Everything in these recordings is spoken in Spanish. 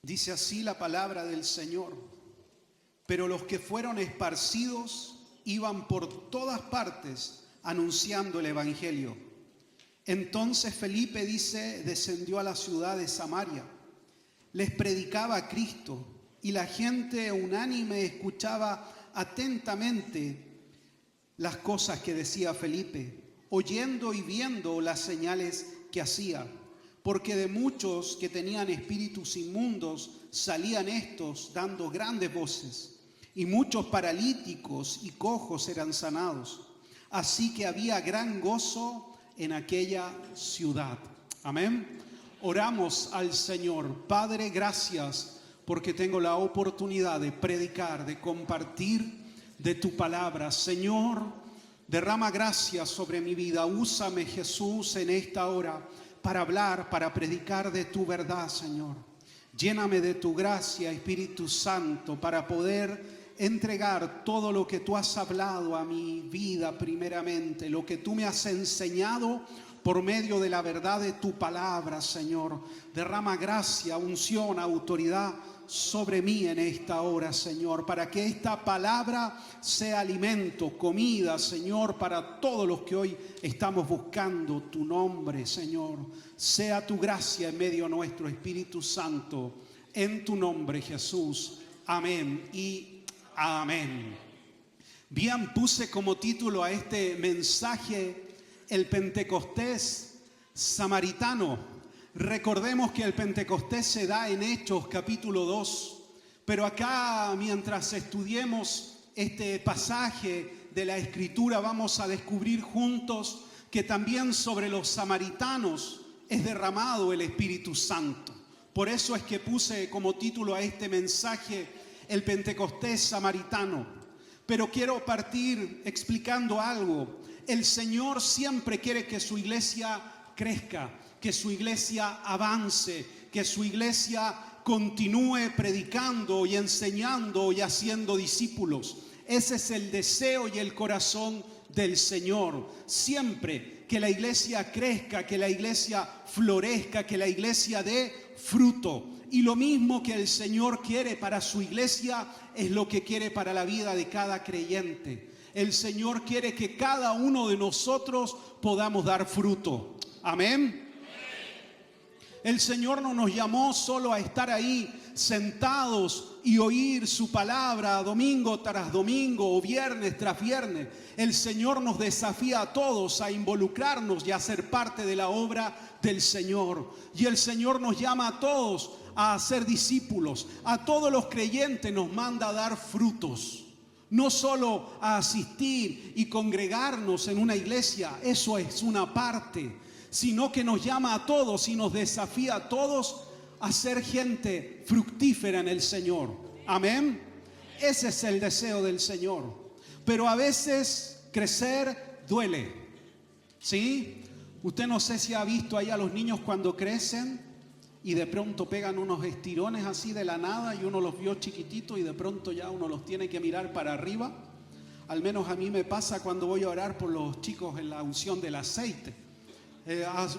Dice así la palabra del Señor. Pero los que fueron esparcidos iban por todas partes anunciando el evangelio. Entonces Felipe, dice, descendió a la ciudad de Samaria. Les predicaba a Cristo y la gente unánime escuchaba atentamente las cosas que decía Felipe, oyendo y viendo las señales que hacía. Porque de muchos que tenían espíritus inmundos salían estos dando grandes voces, y muchos paralíticos y cojos eran sanados. Así que había gran gozo en aquella ciudad. Amén. Oramos al Señor. Padre, gracias porque tengo la oportunidad de predicar, de compartir de tu palabra. Señor, derrama gracia sobre mi vida. Úsame, Jesús, en esta hora para hablar, para predicar de tu verdad, Señor. Lléname de tu gracia, Espíritu Santo, para poder entregar todo lo que tú has hablado a mi vida primeramente, lo que tú me has enseñado por medio de la verdad de tu palabra, Señor. Derrama gracia, unción, autoridad sobre mí en esta hora, Señor, para que esta palabra sea alimento, comida, Señor, para todos los que hoy estamos buscando tu nombre, Señor. Sea tu gracia en medio nuestro, Espíritu Santo, en tu nombre, Jesús. Amén y amén. Bien, puse como título a este mensaje el Pentecostés samaritano. Recordemos que el Pentecostés se da en Hechos capítulo 2, pero acá mientras estudiemos este pasaje de la Escritura vamos a descubrir juntos que también sobre los samaritanos es derramado el Espíritu Santo. Por eso es que puse como título a este mensaje el Pentecostés samaritano. Pero quiero partir explicando algo. El Señor siempre quiere que su iglesia crezca, que su iglesia avance, que su iglesia continúe predicando y enseñando y haciendo discípulos. Ese es el deseo y el corazón del Señor. Siempre que la iglesia crezca, que la iglesia florezca, que la iglesia dé fruto. Y lo mismo que el Señor quiere para su iglesia es lo que quiere para la vida de cada creyente. El Señor quiere que cada uno de nosotros podamos dar fruto. Amén. El Señor no nos llamó solo a estar ahí sentados y oír su palabra domingo tras domingo o viernes tras viernes. El Señor nos desafía a todos a involucrarnos y a ser parte de la obra del Señor. Y el Señor nos llama a todos a ser discípulos. A todos los creyentes nos manda a dar frutos. No solo a asistir y congregarnos en una iglesia, eso es una parte, sino que nos llama a todos y nos desafía a todos a ser gente fructífera en el Señor. Amén. Ese es el deseo del Señor. Pero a veces crecer duele. ¿Sí? Usted no sé si ha visto ahí a los niños cuando crecen y de pronto pegan unos estirones así de la nada y uno los vio chiquititos y de pronto ya uno los tiene que mirar para arriba. Al menos a mí me pasa cuando voy a orar por los chicos en la unción del aceite.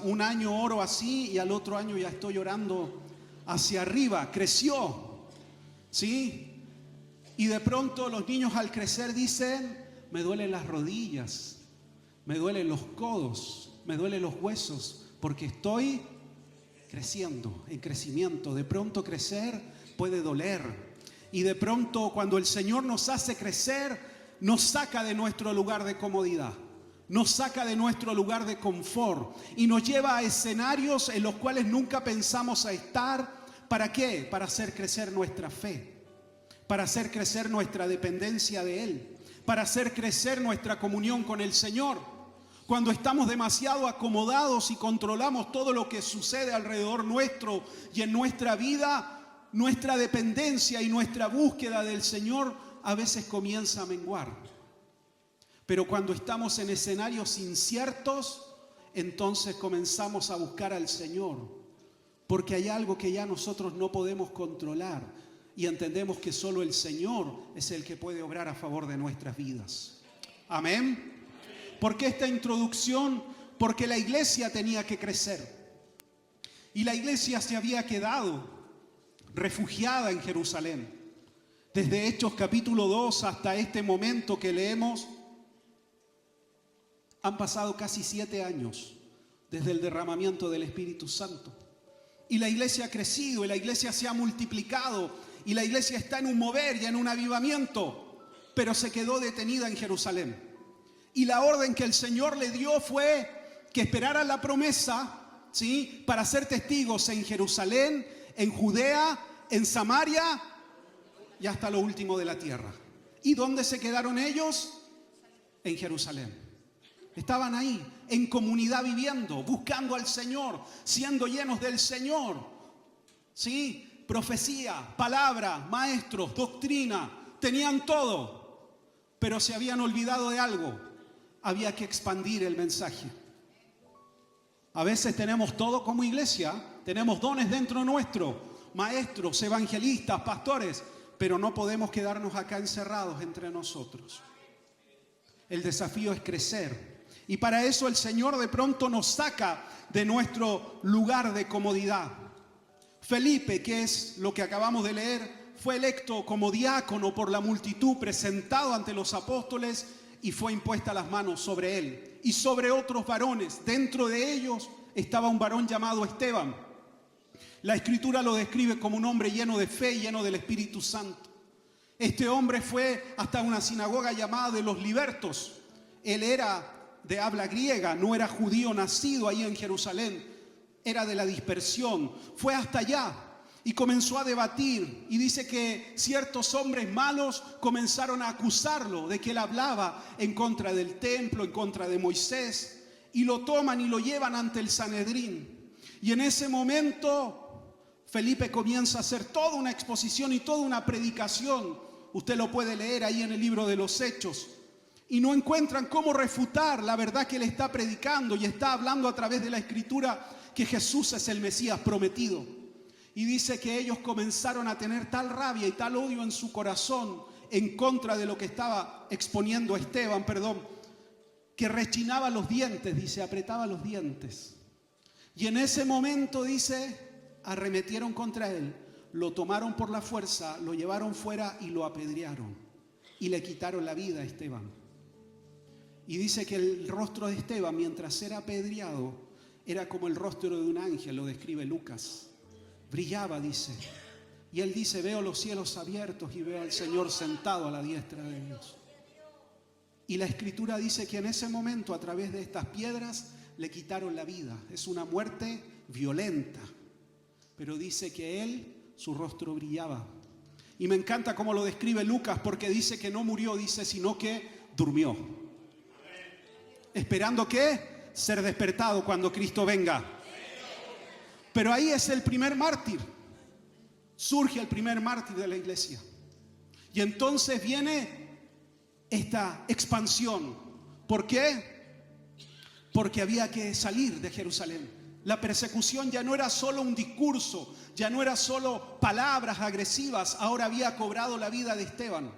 Un año oro así y al otro año ya estoy orando hacia arriba. Creció, ¿sí? Y de pronto los niños al crecer dicen, me duelen las rodillas, me duelen los codos, me duelen los huesos, porque estoy creciendo, en crecimiento. De pronto crecer puede doler. Y de pronto cuando el Señor nos hace crecer, nos saca de nuestro lugar de comodidad. Nos saca de nuestro lugar de confort y nos lleva a escenarios en los cuales nunca pensamos a estar. ¿Para qué? Para hacer crecer nuestra fe, para hacer crecer nuestra dependencia de Él, para hacer crecer nuestra comunión con el Señor. Cuando estamos demasiado acomodados y controlamos todo lo que sucede alrededor nuestro y en nuestra vida, nuestra dependencia y nuestra búsqueda del Señor a veces comienza a menguar. Pero cuando estamos en escenarios inciertos, entonces comenzamos a buscar al Señor. Porque hay algo que ya nosotros no podemos controlar. Y entendemos que solo el Señor es el que puede obrar a favor de nuestras vidas. Amén. ¿Por qué esta introducción? Porque la iglesia tenía que crecer. Y la iglesia se había quedado refugiada en Jerusalén. Desde Hechos capítulo 2 hasta este momento que leemos, han pasado casi 7 años desde el derramamiento del Espíritu Santo. Y la iglesia ha crecido, y la iglesia se ha multiplicado, y la iglesia está en un mover y en un avivamiento, pero se quedó detenida en Jerusalén. Y la orden que el Señor le dio fue que esperara la promesa, ¿sí?, para ser testigos en Jerusalén, en Judea, en Samaria y hasta lo último de la tierra. ¿Y dónde se quedaron ellos? En Jerusalén. Estaban ahí, en comunidad viviendo, buscando al Señor, siendo llenos del Señor. ¿Sí? Profecía, palabra, maestros, doctrina, tenían todo, pero se habían olvidado de algo. Había que expandir el mensaje. A veces tenemos todo como iglesia, tenemos dones dentro nuestro, maestros, evangelistas, pastores, pero no podemos quedarnos acá encerrados entre nosotros. El desafío es crecer. Y para eso el Señor de pronto nos saca de nuestro lugar de comodidad. Felipe, que es lo que acabamos de leer, fue electo como diácono por la multitud, presentado ante los apóstoles, y fue impuesta las manos sobre él y sobre otros varones. Dentro de ellos estaba un varón llamado Esteban. La Escritura lo describe como un hombre lleno de fe, lleno del Espíritu Santo. Este hombre fue hasta una sinagoga llamada de los libertos. Él era de habla griega, no era judío nacido ahí en Jerusalén, era de la dispersión. Fue hasta allá y comenzó a debatir, y dice que ciertos hombres malos comenzaron a acusarlo de que él hablaba en contra del templo, en contra de Moisés, y lo toman y lo llevan ante el Sanedrín. Y en ese momento Felipe comienza a hacer toda una exposición y toda una predicación. Usted lo puede leer ahí en el libro de los Hechos. Y no encuentran cómo refutar la verdad que él está predicando, y está hablando a través de la Escritura que Jesús es el Mesías prometido. Y dice que ellos comenzaron a tener tal rabia y tal odio en su corazón en contra de lo que estaba exponiendo Esteban, que rechinaba los dientes, dice, apretaba los dientes. Y en ese momento, dice, arremetieron contra él, lo tomaron por la fuerza, lo llevaron fuera y lo apedrearon. Y le quitaron la vida a Esteban. Y dice que el rostro de Esteban, mientras era apedreado, era como el rostro de un ángel, lo describe Lucas. Brillaba, dice. Y él dice, veo los cielos abiertos y veo al Señor sentado a la diestra de Dios. Y la Escritura dice que en ese momento, a través de estas piedras, le quitaron la vida. Es una muerte violenta. Pero dice que él, su rostro brillaba. Y me encanta cómo lo describe Lucas, porque dice que no murió, dice, sino que durmió. ¿Esperando qué? Ser despertado cuando Cristo venga. Pero ahí es el primer mártir. Surge el primer mártir de la iglesia. Y entonces viene esta expansión. ¿Por qué? Porque había que salir de Jerusalén. La persecución ya no era solo un discurso, ya no era solo palabras agresivas, ahora había cobrado la vida de Esteban.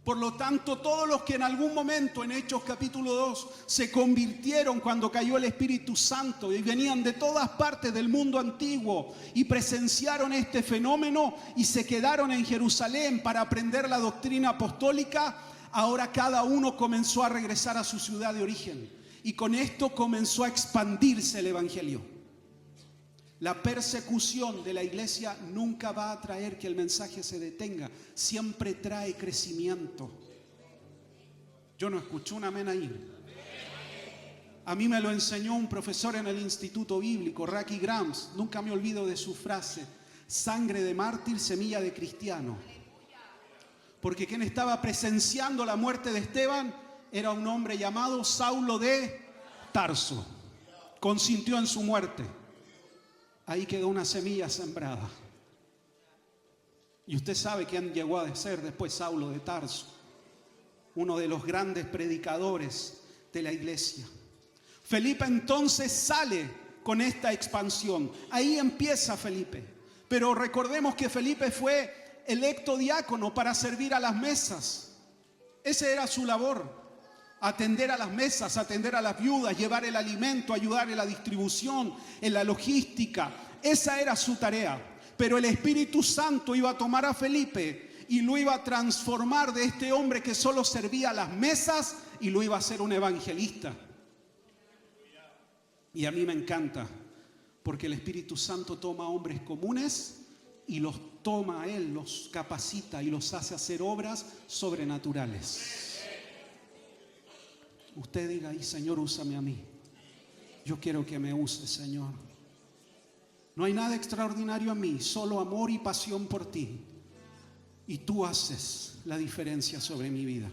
Por lo tanto, todos los que en algún momento en Hechos capítulo 2 se convirtieron cuando cayó el Espíritu Santo y venían de todas partes del mundo antiguo y presenciaron este fenómeno y se quedaron en Jerusalén para aprender la doctrina apostólica, ahora cada uno comenzó a regresar a su ciudad de origen. Y con esto comenzó a expandirse el Evangelio. La persecución de la iglesia nunca va a traer que el mensaje se detenga. Siempre trae crecimiento. Yo no escuché un amén ahí. A mí me lo enseñó un profesor en el Instituto Bíblico, Raki Grams. Nunca me olvido de su frase: sangre de mártir, semilla de cristiano. Porque quien estaba presenciando la muerte de Esteban era un hombre llamado Saulo de Tarso. Consintió en su muerte. Ahí quedó una semilla sembrada. Y usted sabe quién llegó a ser después Saulo de Tarso, uno de los grandes predicadores de la iglesia. Felipe entonces sale con esta expansión. Ahí empieza Felipe. Pero recordemos que Felipe fue electo diácono para servir a las mesas. Esa era su labor. Atender a las mesas, atender a las viudas, llevar el alimento, ayudar en la distribución, en la logística. Esa era su tarea. Pero el Espíritu Santo iba a tomar a Felipe y lo iba a transformar de este hombre que solo servía a las mesas y lo iba a hacer un evangelista. Y a mí me encanta, porque el Espíritu Santo toma a hombres comunes y los toma a Él, los capacita y los hace hacer obras sobrenaturales. Usted diga ahí: Señor, úsame a mí. Yo quiero que me use, Señor. No hay nada extraordinario en mí, solo amor y pasión por ti. Y tú haces la diferencia sobre mi vida.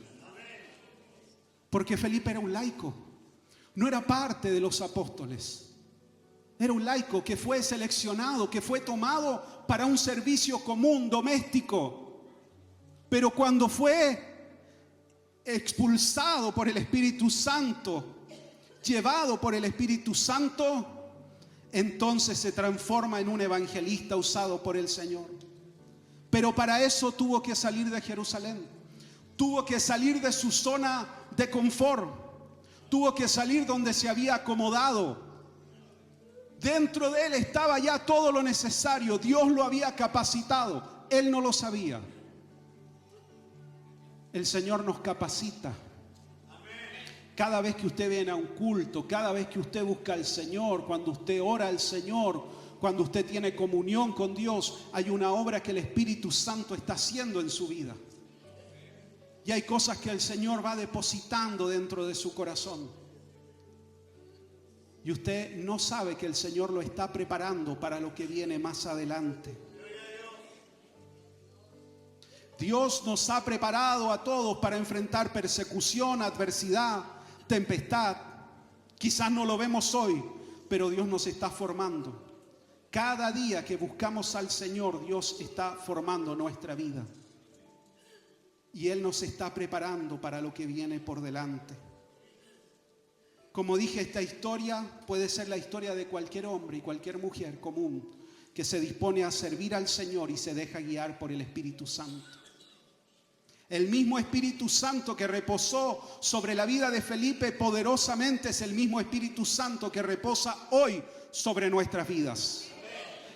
Porque Felipe era un laico, no era parte de los apóstoles. Era un laico que fue seleccionado, que fue tomado para un servicio común, doméstico. Pero cuando fue expulsado por el Espíritu Santo, llevado por el Espíritu Santo, entonces se transforma en un evangelista usado por el Señor. Pero para eso tuvo que salir de Jerusalén. Tuvo que salir de su zona de confort. Tuvo que salir donde se había acomodado. Dentro de él estaba ya todo lo necesario. Dios lo había capacitado. Él no lo sabía. El Señor nos capacita. Cada vez que usted viene a un culto, cada vez que usted busca al Señor, cuando usted ora al Señor, cuando usted tiene comunión con Dios, hay una obra que el Espíritu Santo está haciendo en su vida. Y hay cosas que el Señor va depositando dentro de su corazón. Y usted no sabe que el Señor lo está preparando para lo que viene más adelante. Dios nos ha preparado a todos para enfrentar persecución, adversidad, tempestad. Quizás no lo vemos hoy, pero Dios nos está formando. Cada día que buscamos al Señor, Dios está formando nuestra vida. Y Él nos está preparando para lo que viene por delante. Como dije, esta historia puede ser la historia de cualquier hombre y cualquier mujer común que se dispone a servir al Señor y se deja guiar por el Espíritu Santo. El mismo Espíritu Santo que reposó sobre la vida de Felipe poderosamente es el mismo Espíritu Santo que reposa hoy sobre nuestras vidas.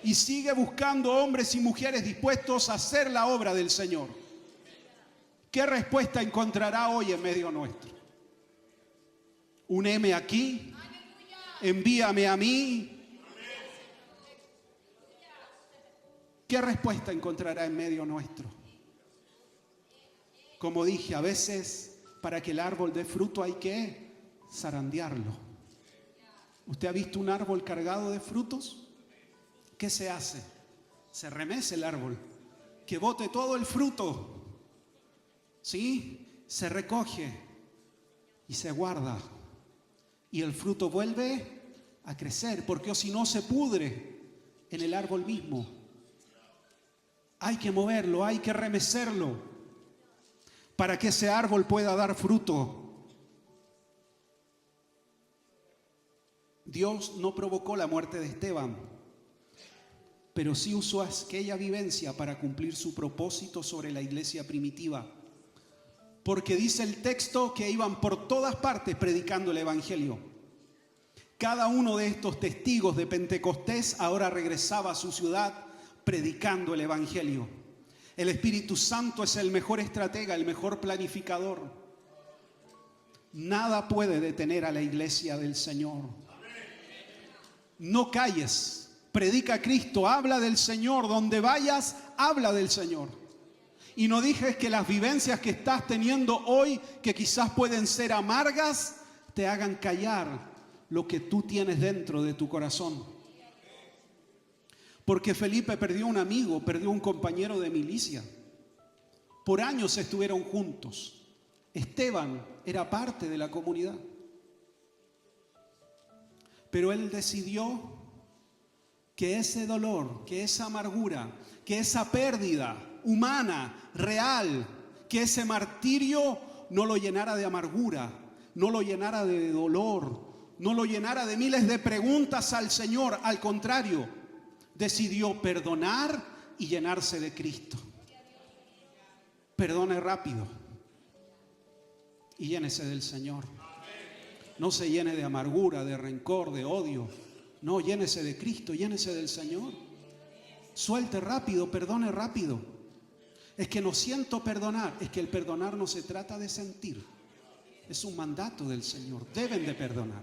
Y sigue buscando hombres y mujeres dispuestos a hacer la obra del Señor. ¿Qué respuesta encontrará hoy en medio nuestro? Un heme aquí, envíame a mí. ¿Qué respuesta encontrará en medio nuestro? Como dije, a veces para que el árbol dé fruto hay que zarandearlo. ¿Usted ha visto un árbol cargado de frutos? ¿Qué se hace? Se remece el árbol, que bote todo el fruto. ¿Sí? Se recoge y se guarda. Y el fruto vuelve a crecer, porque si no se pudre en el árbol mismo. Hay que moverlo, hay que remecerlo para que ese árbol pueda dar fruto. Dios no provocó la muerte de Esteban, pero sí usó aquella vivencia para cumplir su propósito sobre la iglesia primitiva. Porque dice el texto que iban por todas partes predicando el evangelio. Cada uno de estos testigos de Pentecostés ahora regresaba a su ciudad predicando el evangelio. El Espíritu Santo es el mejor estratega, el mejor planificador. Nada puede detener a la iglesia del Señor. No calles, predica a Cristo, habla del Señor. Donde vayas, habla del Señor. Y no dejes que las vivencias que estás teniendo hoy, que quizás pueden ser amargas, te hagan callar lo que tú tienes dentro de tu corazón. Porque Felipe perdió un amigo, perdió un compañero de milicia. Por años estuvieron juntos. Esteban era parte de la comunidad. Pero él decidió que ese dolor, que esa amargura, que esa pérdida humana, real, que ese martirio no lo llenara de amargura, no lo llenara de dolor, no lo llenara de miles de preguntas al Señor. Al contrario, decidió perdonar y llenarse de Cristo. Perdone rápido y llénese del Señor. No se llene de amargura, de rencor, de odio. No, llénese de Cristo, llénese del Señor. Suelte rápido, perdone rápido. Es que no siento perdonar. Es que el perdonar no se trata de sentir. Es un mandato del Señor. Deben de perdonar.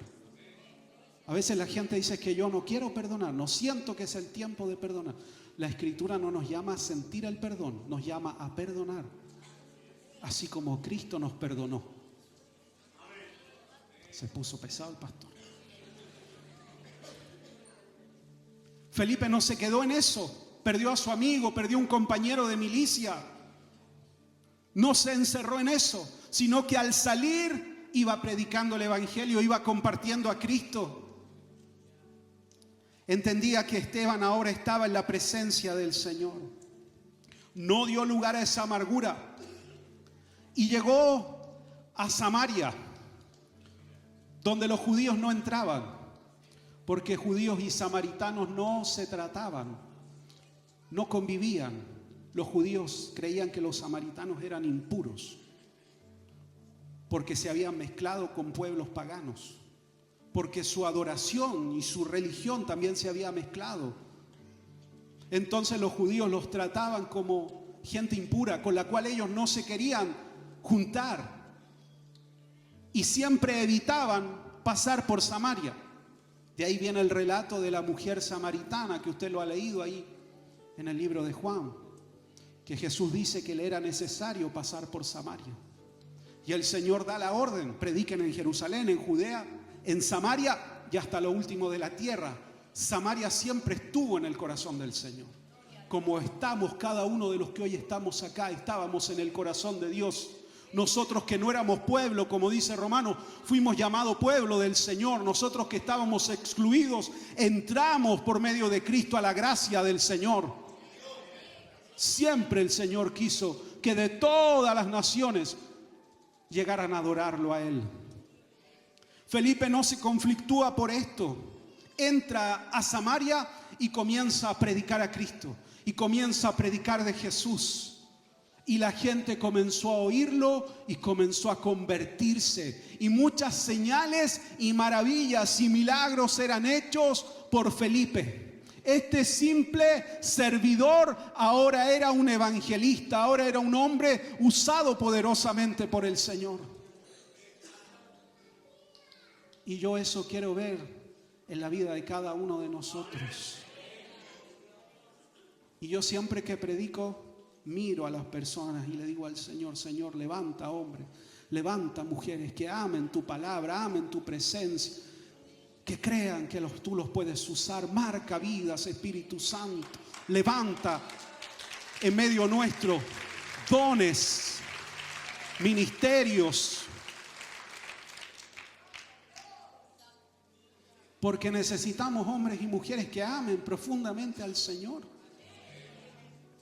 A veces la gente dice que yo no quiero perdonar, no siento que es el tiempo de perdonar. La Escritura no nos llama a sentir el perdón, nos llama a perdonar. Así como Cristo nos perdonó. Se puso pesado el pastor. Felipe no se quedó en eso. Perdió a su amigo, perdió un compañero de milicia. No se encerró en eso, sino que al salir iba predicando el evangelio, iba compartiendo a Cristo. Entendía que Esteban ahora estaba en la presencia del Señor. No dio lugar a esa amargura. Y llegó a Samaria, donde los judíos no entraban, porque judíos y samaritanos no se trataban, no convivían. Los judíos creían que los samaritanos eran impuros, porque se habían mezclado con pueblos paganos, porque su adoración y su religión también se había mezclado. Entonces los judíos los trataban como gente impura, con la cual ellos no se querían juntar, y siempre evitaban pasar por Samaria. De ahí viene el relato de la mujer samaritana, que usted lo ha leído ahí en el libro de Juan, que Jesús dice que le era necesario pasar por Samaria. Y el Señor da la orden: prediquen en Jerusalén, en Judea, en Samaria y hasta lo último de la tierra. Samaria siempre estuvo en el corazón del Señor. Como estamos cada uno de los que hoy estamos acá, estábamos en el corazón de Dios. Nosotros que no éramos pueblo, como dice Romanos, fuimos llamados pueblo del Señor. Nosotros que estábamos excluidos, entramos por medio de Cristo a la gracia del Señor. Siempre el Señor quiso que de todas las naciones llegaran a adorarlo a Él. Felipe no se conflictúa por esto. Entra a Samaria y comienza a predicar a Cristo. Y comienza a predicar de Jesús. Y la gente comenzó a oírlo y comenzó a convertirse. Y muchas señales y maravillas y milagros eran hechos por Felipe. Este simple servidor ahora era un evangelista, ahora era un hombre usado poderosamente por el Señor. Y yo eso quiero ver en la vida de cada uno de nosotros. Y yo siempre que predico, miro a las personas y le digo al Señor: Señor, levanta hombres, levanta mujeres que amen tu palabra, amen tu presencia, que crean que tú los puedes usar. Marca vidas, Espíritu Santo. Levanta en medio nuestro dones, ministerios, porque necesitamos hombres y mujeres que amen profundamente al Señor,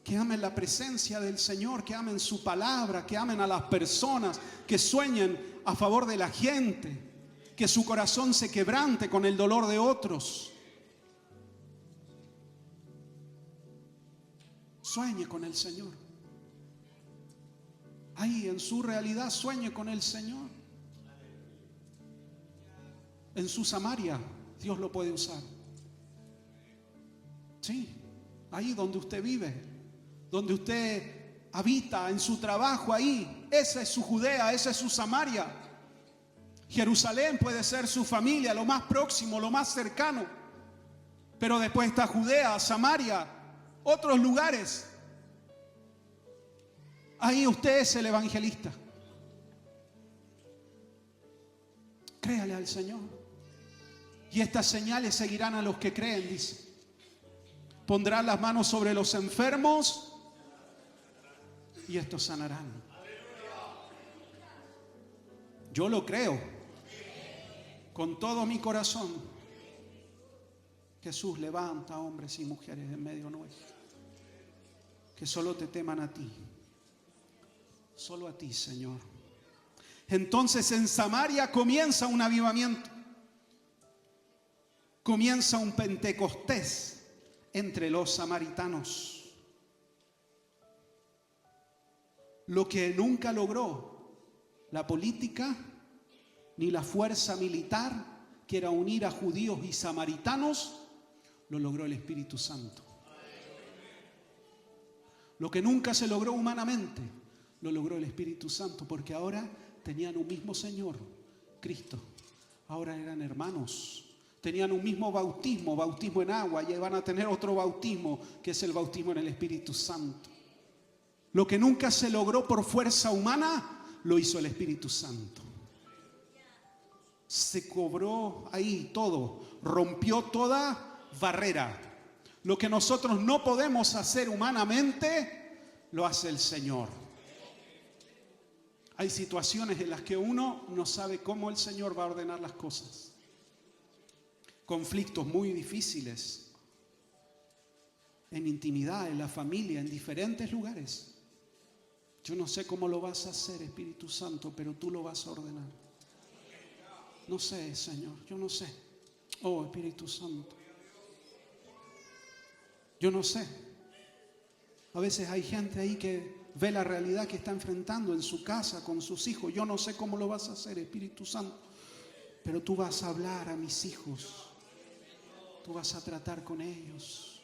que amen la presencia del Señor, que amen su palabra, que amen a las personas, que sueñen a favor de la gente, que su corazón se quebrante con el dolor de otros. Sueñe con el Señor. Ahí en su realidad sueñe con el Señor. En su Samaria Dios lo puede usar. Sí, ahí donde usted vive, donde usted habita, en su trabajo, ahí, esa es su Judea, esa es su Samaria. Jerusalén puede ser su familia, lo más próximo, lo más cercano. Pero después está Judea, Samaria, otros lugares. Ahí usted es el evangelista. Créale al Señor. Y estas señales seguirán a los que creen, dice. Pondrán las manos sobre los enfermos y estos sanarán. Yo lo creo con todo mi corazón. Jesús levanta hombres y mujeres en medio nuestro que solo te teman a ti, solo a ti, Señor. Entonces en Samaria comienza un avivamiento, comienza un Pentecostés entre los samaritanos. Lo que nunca logró la política ni la fuerza militar, que era unir a judíos y samaritanos, lo logró el Espíritu Santo. Lo que nunca se logró humanamente, lo logró el Espíritu Santo, porque ahora tenían un mismo Señor, Cristo. Ahora eran hermanos. Tenían un mismo bautismo, bautismo en agua, y van a tener otro bautismo, que es el bautismo en el Espíritu Santo. Lo que nunca se logró por fuerza humana, lo hizo el Espíritu Santo. Se cobró ahí todo, rompió toda barrera. Lo que nosotros no podemos hacer humanamente, lo hace el Señor. Hay situaciones en las que uno no sabe cómo el Señor va a ordenar las cosas. Conflictos muy difíciles, en intimidad, en la familia, en diferentes lugares. Yo no sé cómo lo vas a hacer, Espíritu Santo, pero tú lo vas a ordenar. No sé, Señor, yo no sé. Oh, Espíritu Santo. Yo no sé. A veces hay gente ahí que ve la realidad que está enfrentando en su casa con sus hijos. Yo no sé cómo lo vas a hacer, Espíritu Santo, pero tú vas a hablar a mis hijos. Tú vas a tratar con ellos.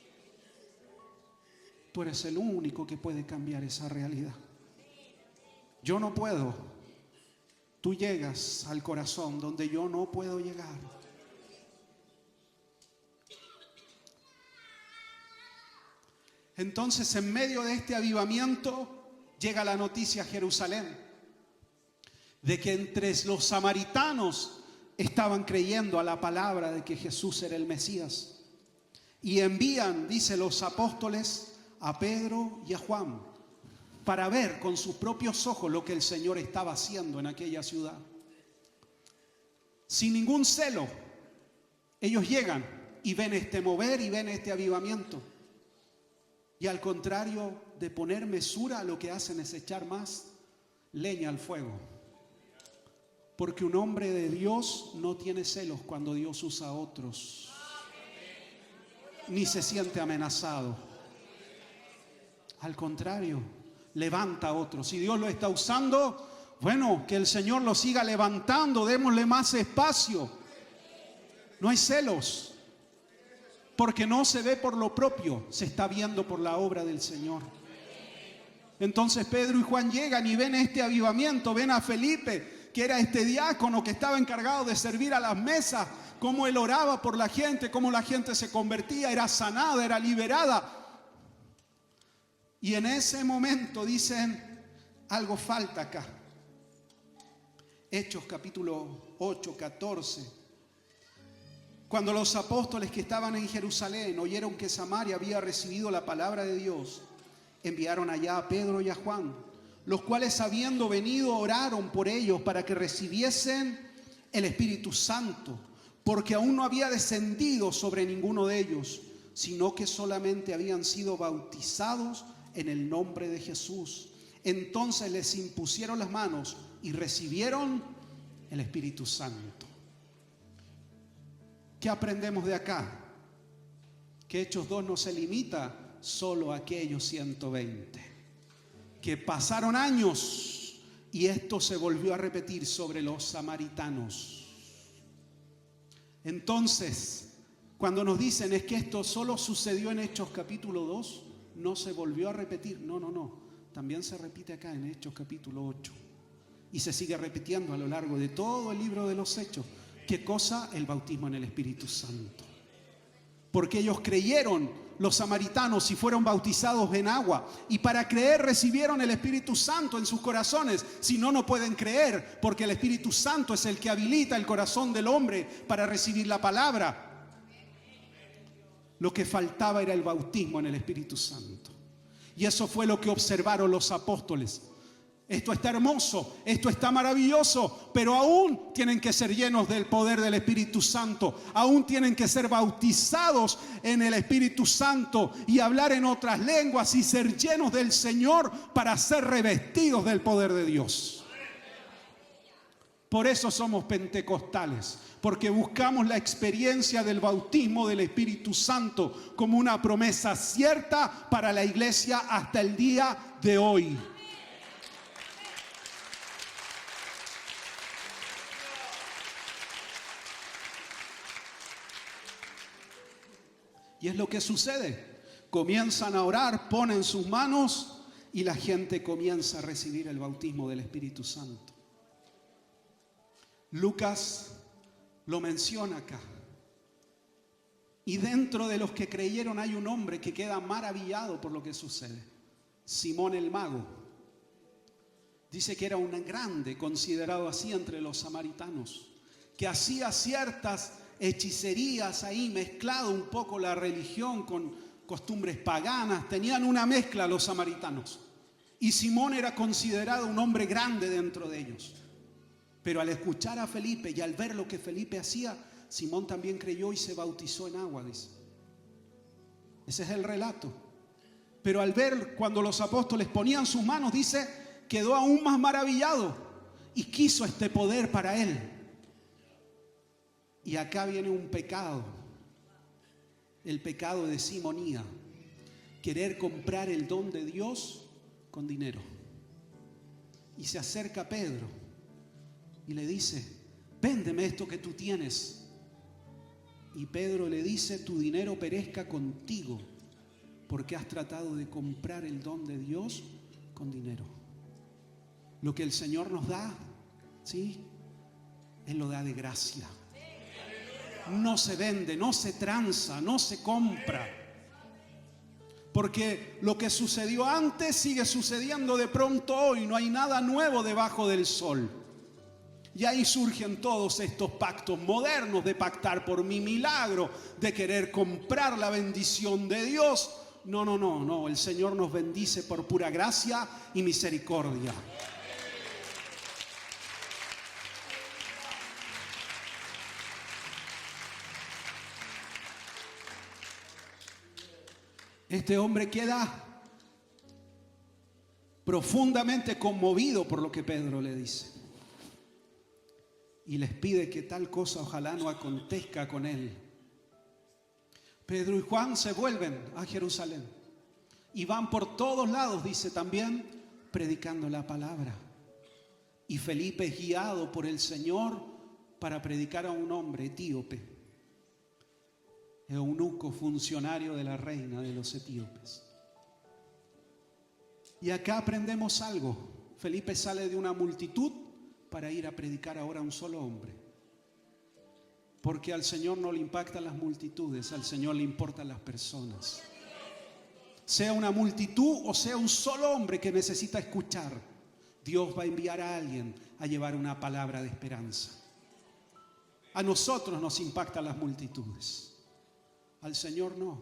Tú eres el único que puede cambiar esa realidad. Yo no puedo. Tú llegas al corazón donde yo no puedo llegar. Entonces, en medio de este avivamiento, llega la noticia a Jerusalén de que entre los samaritanos estaban creyendo a la palabra de que Jesús era el Mesías. Y envían, dice, los apóstoles a Pedro y a Juan para ver con sus propios ojos lo que el Señor estaba haciendo en aquella ciudad. Sin ningún celo, ellos llegan y ven este mover y ven este avivamiento. Y al contrario de poner mesura, lo que hacen es echar más leña al fuego. Porque un hombre de Dios no tiene celos cuando Dios usa a otros. Ni se siente amenazado. Al contrario, levanta a otros. Si Dios lo está usando, bueno, que el Señor lo siga levantando, démosle más espacio. No hay celos. Porque no se ve por lo propio, se está viendo por la obra del Señor. Entonces Pedro y Juan llegan y ven este avivamiento, ven a Felipe, que era este diácono que estaba encargado de servir a las mesas, cómo él oraba por la gente, cómo la gente se convertía, era sanada, era liberada. Y en ese momento dicen, algo falta acá. Hechos capítulo 8, 14. Cuando los apóstoles que estaban en Jerusalén oyeron que Samaria había recibido la palabra de Dios, enviaron allá a Pedro y a Juan, los cuales habiendo venido oraron por ellos para que recibiesen el Espíritu Santo, porque aún no había descendido sobre ninguno de ellos, sino que solamente habían sido bautizados en el nombre de Jesús. Entonces les impusieron las manos y recibieron el Espíritu Santo. ¿Qué aprendemos de acá? Que Hechos 2 no se limita solo a aquellos 120. Que pasaron años y esto se volvió a repetir sobre los samaritanos. Entonces, cuando nos dicen es que esto solo sucedió en Hechos capítulo 2, no se volvió a repetir. No. También se repite acá en Hechos capítulo 8. Y se sigue repitiendo a lo largo de todo el libro de los Hechos. ¿Qué cosa? El bautismo en el Espíritu Santo. Porque ellos creyeron, los samaritanos, y fueron bautizados en agua. Y para creer recibieron el Espíritu Santo en sus corazones. Si no, no pueden creer, porque el Espíritu Santo es el que habilita el corazón del hombre para recibir la palabra. Lo que faltaba era el bautismo en el Espíritu Santo. Y eso fue lo que observaron los apóstoles. Esto está hermoso, esto está maravilloso, pero aún tienen que ser llenos del poder del Espíritu Santo. Aún tienen que ser bautizados en el Espíritu Santo y hablar en otras lenguas y ser llenos del Señor para ser revestidos del poder de Dios. Por eso somos pentecostales, porque buscamos la experiencia del bautismo del Espíritu Santo como una promesa cierta para la iglesia hasta el día de hoy. Y es lo que sucede comienzan a orar, ponen sus manos y la gente comienza a recibir el bautismo del Espíritu Santo. Lucas lo menciona acá. Y dentro de los que creyeron hay un hombre que queda maravillado por lo que sucede. Simón el mago. Dice que era un grande, considerado así entre los samaritanos, que hacía ciertas hechicerías ahí, mezclado un poco la religión con costumbres paganas. Tenían una mezcla los samaritanos. Y Simón era considerado un hombre grande dentro de ellos. Pero al escuchar a Felipe y al ver lo que Felipe hacía, Simón también creyó y se bautizó en agua, dice. Ese es el relato. Pero al ver cuando los apóstoles ponían sus manos, dice, quedó aún más maravillado y quiso este poder para él. Y acá viene un pecado, el pecado de simonía, querer comprar el don de Dios con dinero. Y se acerca a Pedro y le dice, véndeme esto que tú tienes. Y Pedro le dice, tu dinero perezca contigo, porque has tratado de comprar el don de Dios con dinero. Lo que el Señor nos da, ¿sí? Él lo da de gracia. No se vende, no se tranza, no se compra. Porque lo que sucedió antes sigue sucediendo de pronto hoy. No hay nada nuevo debajo del sol. Y ahí surgen todos estos pactos modernos de pactar por mi milagro, de querer comprar la bendición de Dios. No. El Señor nos bendice por pura gracia y misericordia. Este hombre queda profundamente conmovido por lo que Pedro le dice. Y les pide que tal cosa ojalá no acontezca con él. Pedro y Juan se vuelven a Jerusalén y van por todos lados, dice también, predicando la palabra. Y Felipe es guiado por el Señor para predicar a un hombre etíope, eunuco, funcionario de la reina de los etíopes. Y acá aprendemos algo. Felipe sale de una multitud para ir a predicar ahora a un solo hombre. Porque al Señor no le impactan las multitudes, al Señor le importan las personas. Sea una multitud o sea un solo hombre que necesita escuchar, Dios va a enviar a alguien a llevar una palabra de esperanza. A nosotros nos impactan las multitudes, al Señor no.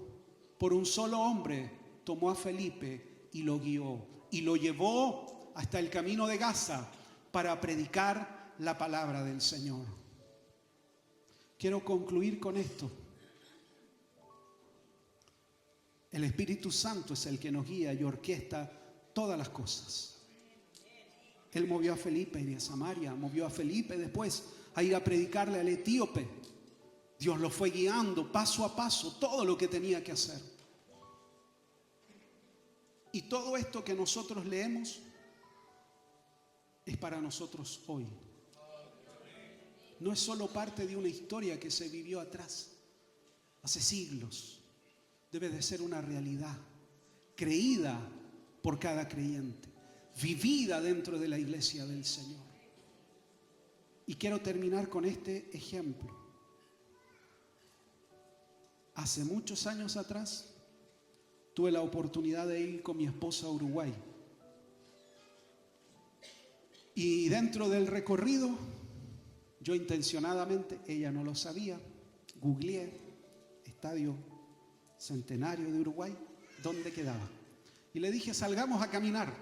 Por un solo hombre tomó a Felipe y lo guió y lo llevó hasta el camino de Gaza para predicar la palabra del Señor. Quiero concluir con esto. El Espíritu Santo es el que nos guía y orquesta todas las cosas. Él movió a Felipe a ir a Samaria, movió a Felipe después a ir a predicarle al etíope. Dios lo fue guiando paso a paso, todo lo que tenía que hacer. Y todo esto que nosotros leemos es para nosotros hoy. No es solo parte de una historia que se vivió atrás, hace siglos. Debe de ser una realidad creída por cada creyente, vivida dentro de la iglesia del Señor. Y quiero terminar con este ejemplo. Hace muchos años atrás tuve la oportunidad de ir con mi esposa a Uruguay. Y dentro del recorrido, yo intencionadamente, ella no lo sabía, googleé Estadio Centenario de Uruguay, ¿dónde quedaba? Y le dije, salgamos a caminar.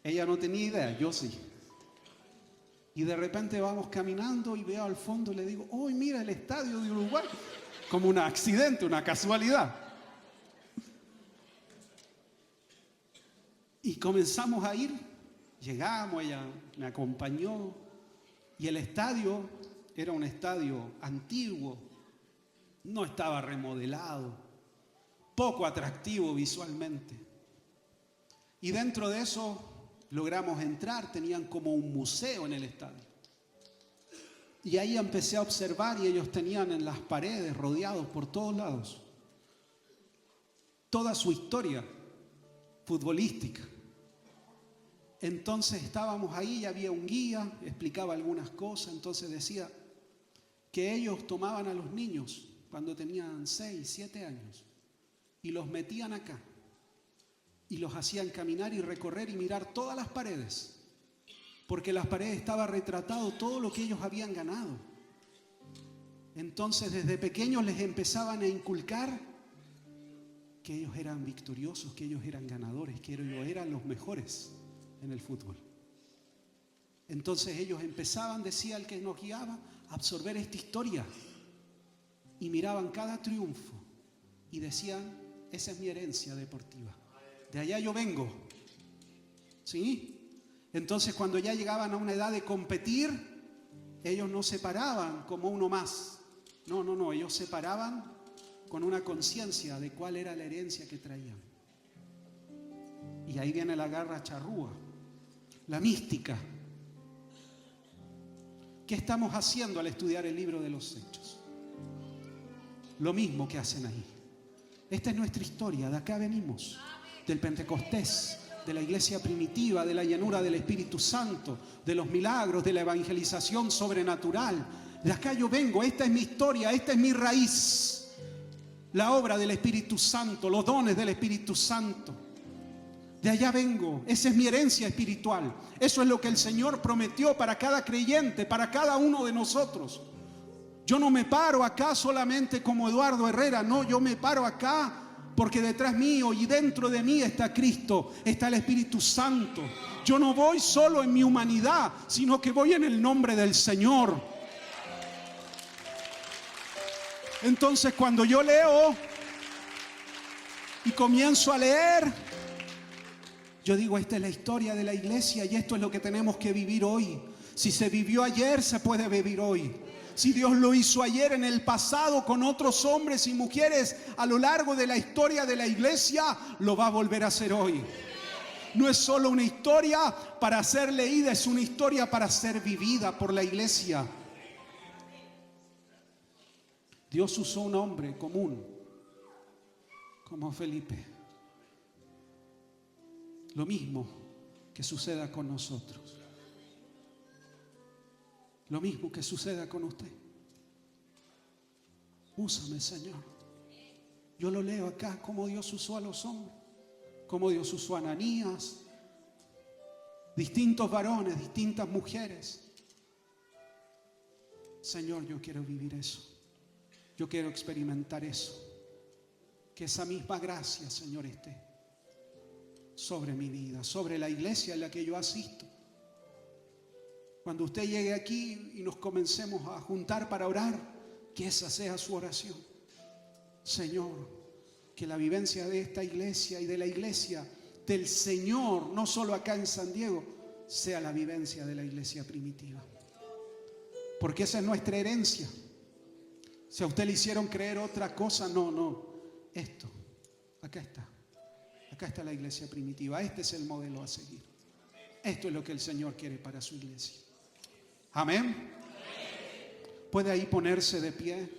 Ella no tenía idea, yo sí. Y de repente vamos caminando y veo al fondo y le digo, ¡oh, mira el Estadio de Uruguay! Como un accidente, una casualidad. Y comenzamos a ir, llegamos, ella me acompañó y el estadio era un estadio antiguo, no estaba remodelado, poco atractivo visualmente. Y dentro de eso logramos entrar, tenían como un museo en el estadio. Y ahí empecé a observar y ellos tenían en las paredes, rodeados por todos lados, toda su historia futbolística. Entonces estábamos ahí y había un guía, explicaba algunas cosas. Entonces decía que ellos tomaban a los niños cuando tenían 6, 7 años y los metían acá y los hacían caminar y recorrer y mirar todas las paredes, porque en las paredes estaba retratado todo lo que ellos habían ganado. Entonces desde pequeños les empezaban a inculcar que ellos eran victoriosos, que ellos eran ganadores, que ellos eran los mejores en el fútbol. Entonces ellos empezaban, decía el que nos guiaba, a absorber esta historia y miraban cada triunfo y decían: esa es mi herencia deportiva, de allá yo vengo. ¿Sí? Entonces cuando ya llegaban a una edad de competir, ellos no se paraban como uno más. No, ellos se paraban con una conciencia de cuál era la herencia que traían. Y ahí viene la garra charrúa, la mística. ¿Qué estamos haciendo al estudiar el libro de los Hechos? Lo mismo que hacen ahí. Esta es nuestra historia, de acá venimos, del Pentecostés, de la iglesia primitiva, de la llenura del Espíritu Santo, de los milagros, de la evangelización sobrenatural. De acá yo vengo, esta es mi historia, esta es mi raíz. La obra del Espíritu Santo, los dones del Espíritu Santo. De allá vengo, esa es mi herencia espiritual. Eso es lo que el Señor prometió para cada creyente, para cada uno de nosotros. Yo no me paro acá solamente como Eduardo Herrera, no, yo me paro acá porque detrás mío y dentro de mí está Cristo, está el Espíritu Santo. Yo no voy solo en mi humanidad, sino que voy en el nombre del Señor. Entonces cuando yo leo y comienzo a leer, yo digo, esta es la historia de la iglesia y esto es lo que tenemos que vivir hoy. Si se vivió ayer, se puede vivir hoy. Si Dios lo hizo ayer en el pasado con otros hombres y mujeres a lo largo de la historia de la iglesia, lo va a volver a hacer hoy. No es solo una historia para ser leída, es una historia para ser vivida por la iglesia. Dios usó un hombre común como Felipe. Lo mismo que suceda con nosotros. Lo mismo que suceda con usted. Úsame, Señor. Yo lo leo acá, como Dios usó a los hombres, como Dios usó a Ananías, distintos varones, distintas mujeres. Señor, yo quiero vivir eso. Yo quiero experimentar eso. Que esa misma gracia, Señor, esté sobre mi vida, sobre la iglesia en la que yo asisto. Cuando usted llegue aquí y nos comencemos a juntar para orar, que esa sea su oración. Señor, que la vivencia de esta iglesia y de la iglesia del Señor, no solo acá en San Diego, sea la vivencia de la iglesia primitiva. Porque esa es nuestra herencia. Si a usted le hicieron creer otra cosa, no. Esto, acá está. Acá está la iglesia primitiva. Este es el modelo a seguir. Esto es lo que el Señor quiere para su iglesia. Amén. ¿Puede ahí ponerse de pie?